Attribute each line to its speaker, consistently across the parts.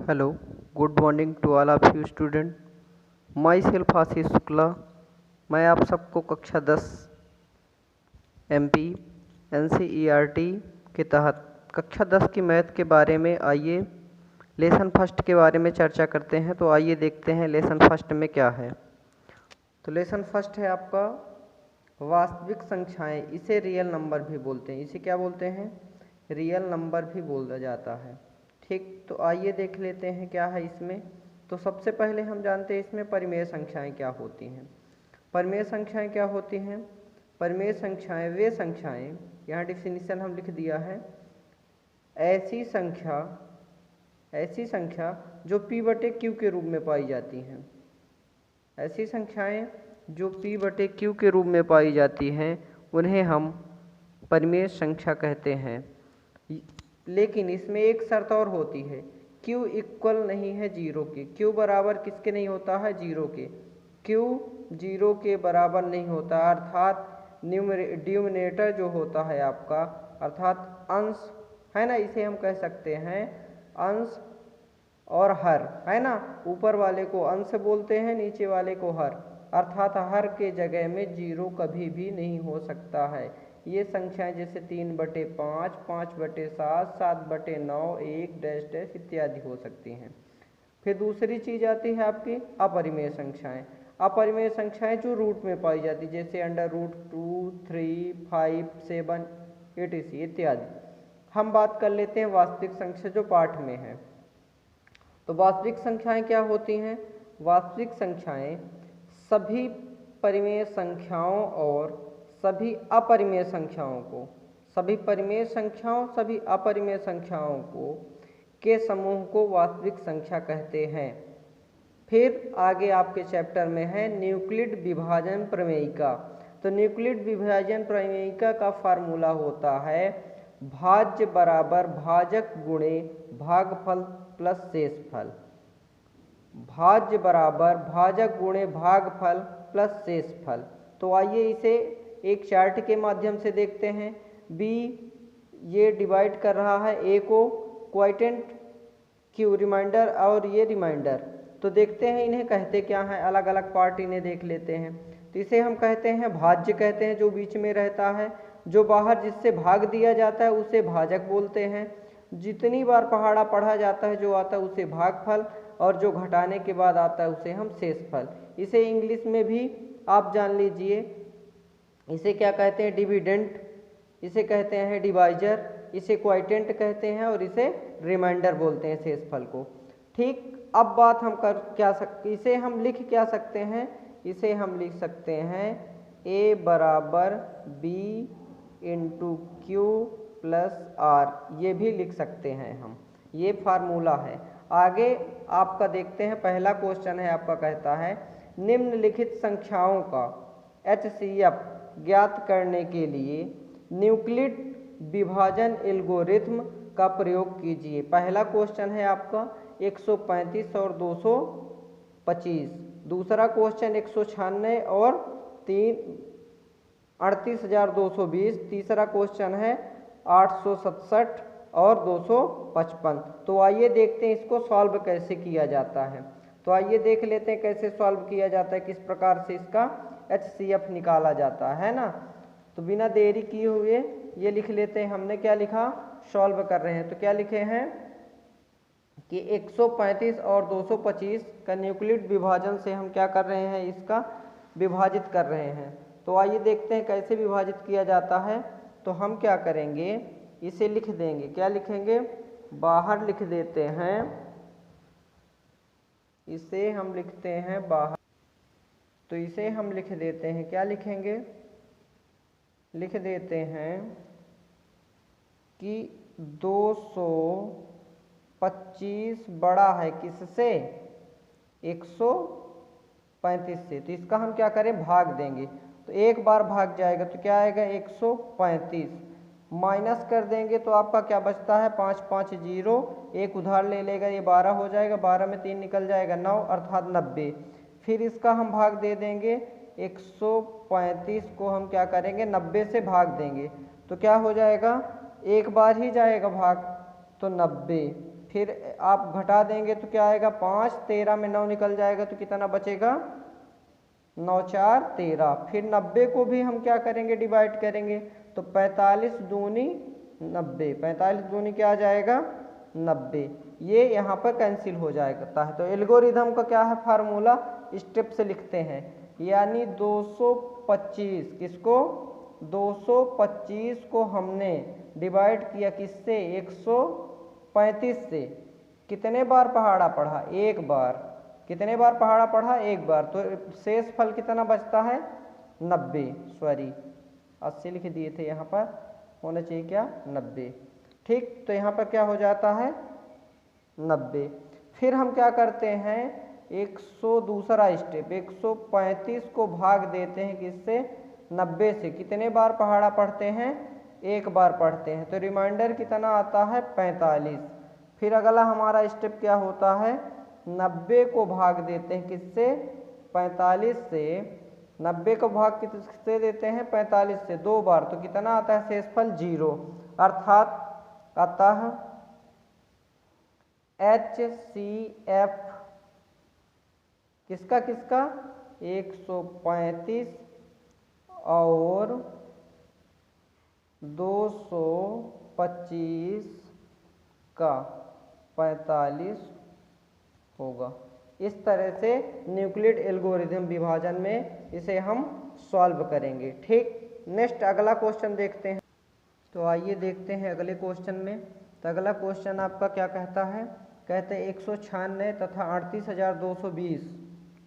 Speaker 1: Hello, good morning to all of you student. Myself Ashish Shukla. मैं आप सबको कक्षा 10 MP NCERT के तहत कक्षा 10 की मैथ के बारे में आइए लेसन फर्स्ट के बारे में चर्चा करते हैं। तो आइए देखते हैं लेसन फर्स्ट में क्या है। तो लेसन फर्स्ट है आपका वास्तविक संख्याएं, इसे रियल नंबर भी बोलते हैं। इसे क्या बोलते हैं? रियल नंबर भी बोला जाता है। ठीक, तो आइए देख लेते हैं क्या है इसमें। तो सबसे पहले हम जानते हैं इसमें परिमेय संख्याएं क्या होती हैं। परिमेय संख्याएं क्या होती हैं? परिमेय संख्याएं वे संख्याएं, यहाँ डिफिनीशन हम लिख दिया है, ऐसी संख्या जो P/Q के रूप में पाई जाती हैं। ऐसी संख्याएं जो P/Q के रूप में पाई जाती हैं उन्हें हम परिमेय संख्या कहते हैं। लेकिन इसमें एक शर्त और होती है, Q इक्वल नहीं है जीरो के। Q बराबर किसके नहीं होता है? जीरो के। Q जीरो के बराबर नहीं होता, अर्थात डिनोमिनेटर जो होता है आपका, अर्थात अंश है ना, इसे हम कह सकते हैं अंश और हर, है ना। ऊपर वाले को अंश बोलते हैं, नीचे वाले को हर, अर्थात हर के जगह में जीरो कभी भी नहीं हो सकता है। ये संख्याएं जैसे 3/5, 5/7, 7/9, 1 डैश डैश इत्यादि हो सकती हैं। फिर दूसरी चीज आती है आपकी अपरिमेय संख्याएं। अपरिमेय संख्याएं जो रूट में पाई जाती, जैसे √2, 3, 5, 7 etc इत्यादि। हम बात कर लेते हैं वास्तविक संख्या जो पाठ में है। तो वास्तविक संख्याएं क्या होती हैं? वास्तविक संख्याएं सभी परिमेय संख्याओं और सभी अपरिमेय संख्याओं को, सभी परिमेय संख्याओं, सभी अपरिमेय संख्याओं को के समूह को वास्तविक संख्या कहते हैं। फिर आगे आपके चैप्टर में है न्यूक्लिड विभाजन प्रमेयिका। तो न्यूक्लिड विभाजन प्रमेयिका का फार्मूला होता है भाज्य बराबर भाजक गुणे भागफल प्लस शेषफल। भाज्य बराबर भाजक गुणे भागफल प्लस शेषफल। तो आइए इसे एक चार्ट के माध्यम से देखते हैं। B ये डिवाइड कर रहा है A को क्वोटिएंट Q रिमाइंडर और ये रिमाइंडर। तो देखते हैं इन्हें कहते क्या हैं, अलग अलग पार्ट इन्हें देख लेते हैं। तो इसे हम कहते हैं भाज्य कहते हैं, जो बीच में रहता है। जो बाहर जिससे भाग दिया जाता है उसे भाजक बोलते हैं। जितनी बार पहाड़ा पढ़ा जाता है जो आता है उसे भागफल, और जो घटाने के बाद आता है उसे हम शेषफल। इसे इंग्लिश में भी आप जान लीजिए, इसे क्या कहते हैं? डिविडेंड, इसे कहते हैं डिवाइजर, इसे क्वोटिएंट कहते हैं और इसे रिमाइंडर बोलते हैं शेषफल को। ठीक, अब बात हम कर क्या सकते, इसे हम लिख क्या सकते हैं? इसे हम लिख सकते हैं A बराबर B × Q + R, ये भी लिख सकते हैं हम। ये फार्मूला है। आगे आपका देखते हैं, पहला क्वेश्चन है आपका, कहता है निम्नलिखित संख्याओं का HCF ज्ञात करने के लिए न्यूक्लिड विभाजन एल्गोरिथम का प्रयोग कीजिए। पहला क्वेश्चन है आपका 135 और 225। दूसरा क्वेश्चन 196 और 38,220। तीसरा क्वेश्चन है 867 और 255। तो आइए देखते हैं इसको सॉल्व कैसे किया जाता है। तो आइए देख लेते हैं कैसे सॉल्व किया जाता है, किस प्रकार से इसका HCF निकाला जाता है ना। तो बिना देरी किए हुए ये लिख लेते हैं। हमने क्या लिखा? सॉल्व कर रहे हैं। तो क्या लिखे हैं कि 135 और 225 का न्यूक्लिड विभाजन से हम क्या कर रहे हैं? इसका विभाजित कर रहे हैं। तो आइए देखते हैं कैसे विभाजित किया जाता है। तो हम क्या करेंगे, इसे लिख देंगे। क्या लिखेंगे? बाहर लिख देते हैं, इसे हम लिखते हैं बाहर। तो इसे हम लिख देते हैं, क्या लिखेंगे? लिख देते हैं कि 225 बड़ा है किससे? 135 से। तो इसका हम क्या करें? भाग देंगे। तो एक बार भाग जाएगा तो क्या आएगा? 135 माइनस कर देंगे तो आपका क्या बचता है? 5 5 0, एक उधार ले लेगा, ये 12 हो जाएगा, 12 में 3 निकल जाएगा 9, अर्थात 90। फिर इसका हम भाग दे देंगे, 135 को हम क्या करेंगे? 90 से भाग देंगे। तो क्या हो जाएगा? एक बार ही जाएगा भाग, तो 90 फिर आप घटा देंगे तो क्या आएगा 5, 13 में 9 निकल जाएगा तो कितना बचेगा 9 4 13। फिर 90 को भी हम क्या करेंगे डिवाइड करेंगे तो 45 दूनी 90, 45 दूनी क्या आ जाएगा 90, ये यहाँ पर कैंसिल हो जाएगा। तो एल्गोरिथम का क्या है फार्मूला, स्टेप से लिखते हैं, यानी 225 किसको 225 को हमने डिवाइड किया किससे 135 से, कितने बार पहाड़ा पढ़ा एक बार, कितने बार पहाड़ा पढ़ा एक बार, तो शेष फल कितना बचता है 90, सॉरी 80 लिख दिए थे, यहाँ पर होना चाहिए क्या 90। ठीक, तो यहाँ पर क्या हो जाता है 90। फिर हम क्या करते हैं 100 दूसरा स्टेप, 135 को भाग देते हैं किससे 90 से, कितने बार पहाड़ा पढ़ते हैं एक बार पढ़ते हैं, तो रिमाइंडर कितना आता है 45। फिर अगला हमारा स्टेप क्या होता है 90 को भाग देते हैं किससे 45 से, 90 को भाग किससे देते हैं 45 से 2 बार, तो कितना आता है शेषफल 0, अर्थात आता है HCF किसका किसका 135 और 225 का 45 होगा। इस तरह से न्यूक्लिड एल्गोरिथम विभाजन में इसे हम सॉल्व करेंगे। ठीक, नेक्स्ट अगला क्वेश्चन देखते हैं। तो आइए देखते हैं अगले क्वेश्चन में। तो अगला क्वेश्चन आपका क्या कहता है, कहते हैं 196 तथा 38,220,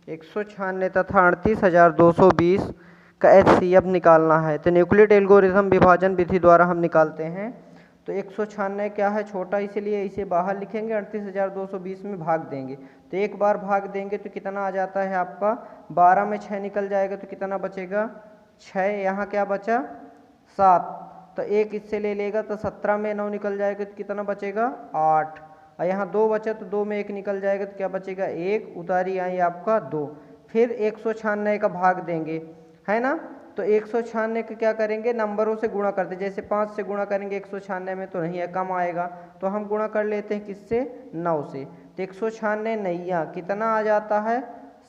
Speaker 1: 196 तथा 38,220 का HCF निकालना है। तो न्यूक्लिड एल्गोरिथम विभाजन विधि द्वारा हम निकालते हैं। तो 196 क्या है छोटा, इसलिए इसे बाहर लिखेंगे, 38,220 में भाग देंगे, तो एक बार भाग देंगे तो कितना आ जाता है आपका 12 में 6 निकल जाएगा तो कितना बचेगा 6, यहाँ क्या बचा 7, तो एक इससे ले लेगा तो 17 में 9 निकल जाएगा तो कितना बचेगा 8, और यहाँ 2 बचा तो 2 में 1 निकल जाएगा तो क्या बचेगा 1, उतारी आई आपका 2। फिर 196 का भाग देंगे है ना, तो 196 का क्या करेंगे नंबरों से गुणा करते, जैसे 5 से गुणा करेंगे 196 में तो नहीं है, कम आएगा, तो हम गुणा कर लेते हैं किससे 9 से, तो 196 नैया कितना आ जाता है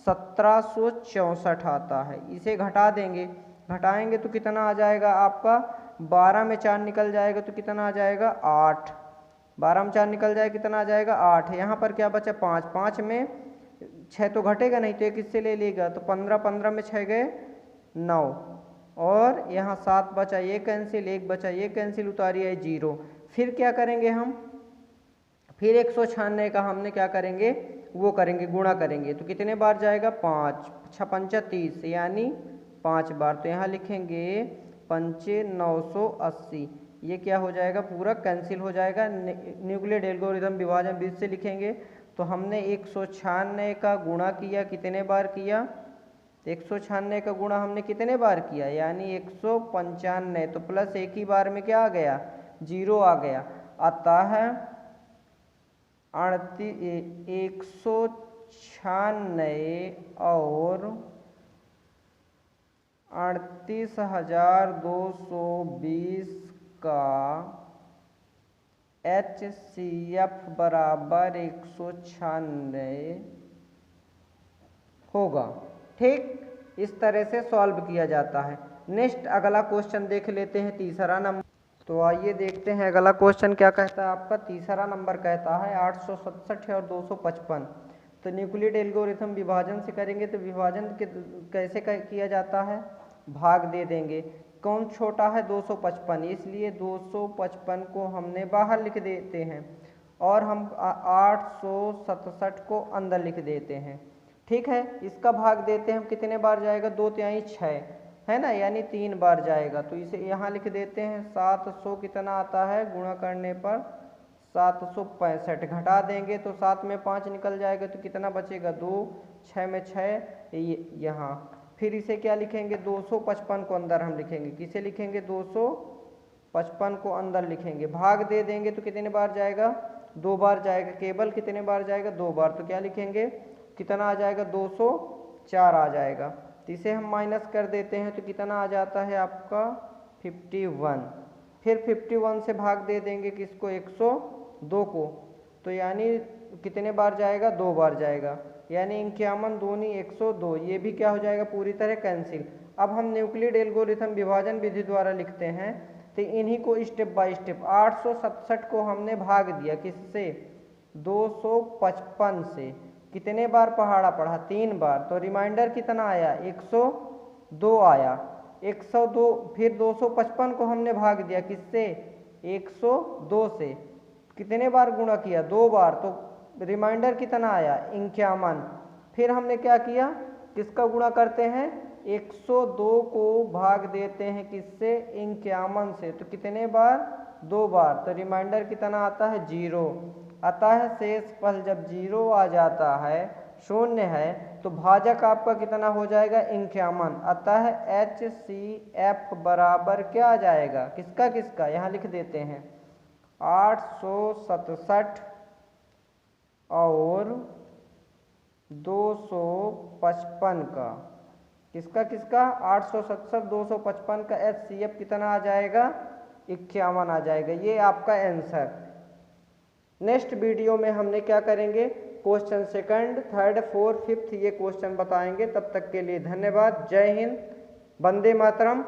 Speaker 1: 1764 आता है। इसे घटा देंगे, घटाएंगे तो कितना आ जाएगा आपका 12 में 4 निकल जाएगा तो कितना आ जाएगा 8, 12 में 4 निकल जाएगा कितना आ जाएगा 8, यहाँ पर क्या बचा 5, 5 में 6 तो घटेगा नहीं तो एक इससे ले लेगा, तो 15, 15 में 6 गए 9, और यहाँ 7 बचा ये कैंसिल, 1 बचा ये कैंसिल, उतारी है 0। फिर क्या करेंगे हम, फिर 196 का हमने क्या करेंगे वो करेंगे गुणा करेंगे, तो कितने बार जाएगा 5, 6 पंचा 30 यानी 5 बार, तो यहाँ लिखेंगे 5 980, ये क्या हो जाएगा पूरा कैंसिल हो जाएगा। न्यूक्लिड एल्गोरिथम विभाजन विधि से लिखेंगे, तो हमने 196 का गुणा किया, कितने बार किया 196 का गुणा हमने कितने बार किया यानी 195, तो प्लस एक ही बार में क्या आ गया 0 आ गया, आता है 196 और 38,220 का HCF बराबर 196 होगा। ठीक, इस तरह से सॉल्व किया जाता है। नेक्स्ट अगला क्वेश्चन देख लेते हैं, तीसरा नंबर। तो आइए देखते हैं अगला क्वेश्चन क्या कहता है आपका, तीसरा नंबर कहता है 867 और 255। तो न्यूक्लिड एल्गोरिथम विभाजन से करेंगे, तो विभाजन कैसे किया जाता है, भाग दे देंगे, कौन छोटा है 255, इसलिए 255 को हमने बाहर लिख देते हैं और हम 867 को अंदर लिख देते हैं। ठीक है, इसका भाग देते हैं हम, कितने बार जाएगा 2 तिहाई 6 है ना, यानी 3 बार जाएगा, तो इसे यहाँ लिख देते हैं 700 कितना आता है गुणा करने पर 765, घटा देंगे तो 7 में 5 निकल जाएगा तो कितना बचेगा 2, 6 में 6 यहाँ, फिर इसे क्या लिखेंगे 255 को अंदर हम लिखेंगे, किसे लिखेंगे 255 को अंदर लिखेंगे, भाग दे देंगे तो कितने बार जाएगा 2 बार जाएगा, केवल कितने बार जाएगा 2 बार, तो क्या लिखेंगे कितना आ जाएगा 204 आ जाएगा, तो इसे हम माइनस कर देते हैं तो कितना आ जाता है आपका 51, फिर 51 से भाग दे देंगे किसको 102 को, तो यानी कितने बार जाएगा, 2 बार जाएगा, यानी 51 दूनी 102, ये भी क्या हो जाएगा, पूरी तरह कैंसिल। अब हम न्यूक्लिड एल्गोरिथम विभाजन विधि द्वारा लिखते हैं, तो इन्हीं को स्टेप बाय स्टेप 867 को हमने भाग दिया किससे, 255 से। कितने बार पहाड़ा पढ़ा, 3 बार, तो रिमाइंडर कितना आया, 102 आया। 102 फिर 255 को हमने भाग दिया किससे, 102 से। कितने बार गुणा किया, 2 बार, तो रिमाइंडर कितना आया, 51। फिर हमने क्या किया, किसका गुणा करते हैं, 102 को भाग देते हैं किससे, 51 से, तो कितने बार, 2 बार, तो रिमाइंडर कितना आता है, 0। अतः शेषफल जब 0 आ जाता है, शून्य है, तो भाजक आपका कितना हो जाएगा, 51। अतः HCF बराबर क्या आ जाएगा, किसका किसका, यहाँ लिख देते हैं 867 और 255 का, किसका किसका, 867 255 का HCF कितना आ जाएगा, 51 आ जाएगा। ये आपका आंसर। नेक्स्ट वीडियो में हमने क्या करेंगे, question second, third, fourth, fifth ये क्वेश्चन बताएंगे। तब तक के लिए धन्यवाद। जय हिंद, वंदे मातरम।